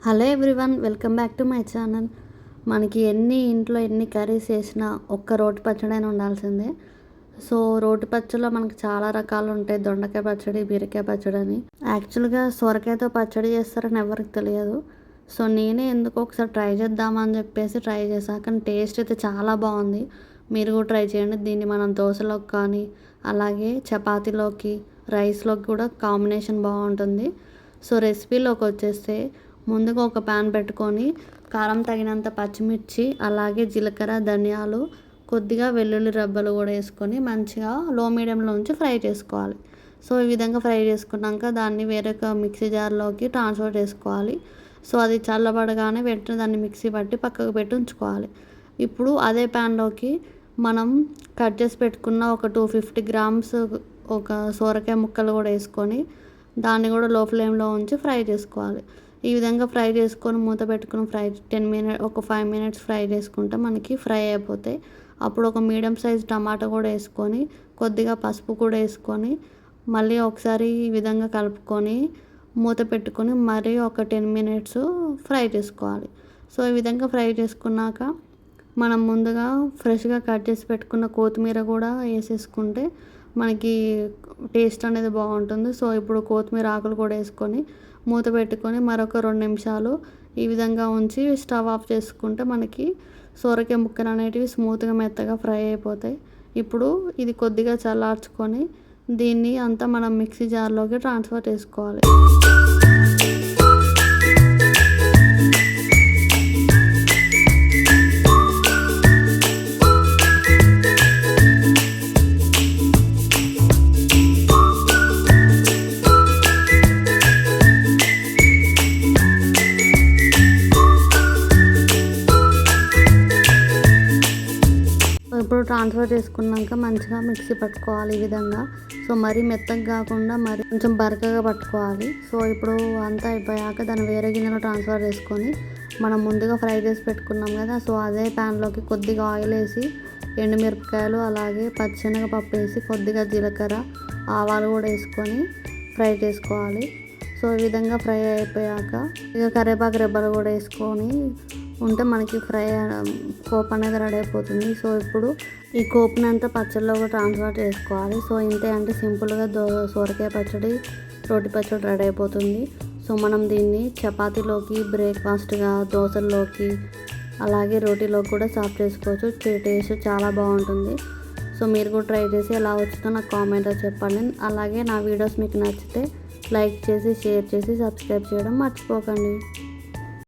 Hello everyone, welcome back to my channel. మనకి ఇంట్లో ఎన్ని కర్రీస్ చేసినా ఒక్క రోటి పచ్చడైనా ఉండాల్సిందే. సో రోటి పచ్చడిలో మనకి చాలా రకాలు ఉంటాయి. దొండకాయ పచ్చడి, బీరకాయ పచ్చడి అని. యాక్చువల్గా సొరకాయతో పచ్చడి చేస్తారని ఎవరికి తెలియదు. సో నేనే ఎందుకో ఒకసారి ట్రై చేద్దామని చెప్పేసి ట్రై చేశాను. కానీ టేస్ట్ అయితే చాలా బాగుంది. మీరు కూడా ట్రై చేయండి. దీన్ని మనం దోశలోకి కానీ అలాగే చపాతీలోకి, రైస్లోకి కూడా కాంబినేషన్ బాగుంటుంది. సో రెసిపీలోకి వచ్చేస్తే ముందుగా ఒక ప్యాన్ పెట్టుకొని కారం తగినంత పచ్చిమిర్చి, అలాగే జీలకర్ర, ధనియాలు, కొద్దిగా వెల్లుల్లి రబ్బలు కూడా వేసుకొని మంచిగా లో మీడియంలో ఉంచి ఫ్రై చేసుకోవాలి. సో ఈ విధంగా ఫ్రై చేసుకున్నాక దాన్ని వేరొక మిక్సీ జార్లోకి ట్రాన్స్ఫర్ చేసుకోవాలి. సో అది చల్లబడగానే వెంటనే దాన్ని మిక్సీ పట్టి పక్కకు పెట్టి ఉంచుకోవాలి. ఇప్పుడు అదే ప్యాన్లోకి మనం కట్ చేసి పెట్టుకున్న ఒక 250 గ్రామ్స్ ఒక సొరకాయ ముక్కలు కూడా వేసుకొని దాన్ని కూడా లో ఫ్లేమ్లో ఉంచి ఫ్రై చేసుకోవాలి. ఈ విధంగా ఫ్రై చేసుకొని మూత పెట్టుకుని ఒక 5 మినిట్స్ ఫ్రై చేసుకుంటే మనకి ఫ్రై అయిపోతాయి. అప్పుడు ఒక మీడియం సైజ్ టమాటా కూడా వేసుకొని కొద్దిగా పసుపు కూడా వేసుకొని మళ్ళీ ఒకసారి ఈ విధంగా కలుపుకొని మూత పెట్టుకొని మరీ ఒక 10 మినిట్స్ ఫ్రై చేసుకోవాలి. సో ఈ విధంగా ఫ్రై చేసుకున్నాక మనం ముందుగా ఫ్రెష్గా కట్ చేసి పెట్టుకున్న కొత్తిమీర కూడా వేసేసుకుంటే మనకి టేస్ట్ అనేది బాగుంటుంది. సో ఇప్పుడు కొత్తిమీర ఆకులు కూడా వేసుకొని మూత పెట్టుకొని మరొక 2 నిమిషాలు ఈ విధంగా ఉంచి స్టవ్ ఆఫ్ చేసుకుంటే మనకి సొరకాయ ముక్కలు అనేటివి స్మూత్గా మెత్తగా ఫ్రై అయిపోతాయి. ఇప్పుడు ఇది కొద్దిగా చల్లార్చుకొని దీన్ని అంతా మనం మిక్సీ జార్లోకి ట్రాన్స్ఫర్ చేసుకోవాలి. ఇప్పుడు ట్రాన్స్ఫర్ చేసుకున్నాక మంచిగా మిక్సీ పట్టుకోవాలి ఈ విధంగా. సో మరీ మెత్తగా కాకుండా మరి కొంచెం బరకగా పట్టుకోవాలి. సో ఇప్పుడు అంతా అయిపోయాక దాన్ని వేరే గిన్నెలో ట్రాన్స్ఫర్ చేసుకొని మనం ముందుగా ఫ్రై చేసి పెట్టుకున్నాం కదా, సో అదే ప్యాన్లోకి కొద్దిగా ఆయిల్ వేసి ఎండుమిరపకాయలు అలాగే పచ్చిశనగపప్పు వేసి కొద్దిగా జీలకర్ర, ఆవాలు కూడా వేసుకొని ఫ్రై చేసుకోవాలి. సో ఈ విధంగా ఫ్రై అయిపోయాక ఇక కరివేపాకు రెబ్బలు కూడా వేసుకొని ఉంటే మనకి పోపు అనేది రెడీ అయిపోతుంది. సో ఇప్పుడు ఈ కోపుని అంతా పచ్చడిలో కూడా ట్రాన్స్ఫర్ చేసుకోవాలి. సో ఇంతే అంటే సింపుల్గా సొరకాయ పచ్చడి, రోటి పచ్చడి రెడీ అయిపోతుంది. సో మనం దీన్ని చపాతీలోకి, బ్రేక్ఫాస్ట్గా, దోశల్లోకి అలాగే రోటీలోకి కూడా సర్వ్ చేసుకోవచ్చు. టేస్ట్ చాలా బాగుంటుంది. సో మీరు కూడా ట్రై చేసి ఎలా వచ్చిందో నాకు కామెంట్లో చెప్పండి. అలాగే నా వీడియోస్ మీకు నచ్చితే లైక్ చేసి, షేర్ చేసి, సబ్స్క్రైబ్ చేయడం మర్చిపోకండి.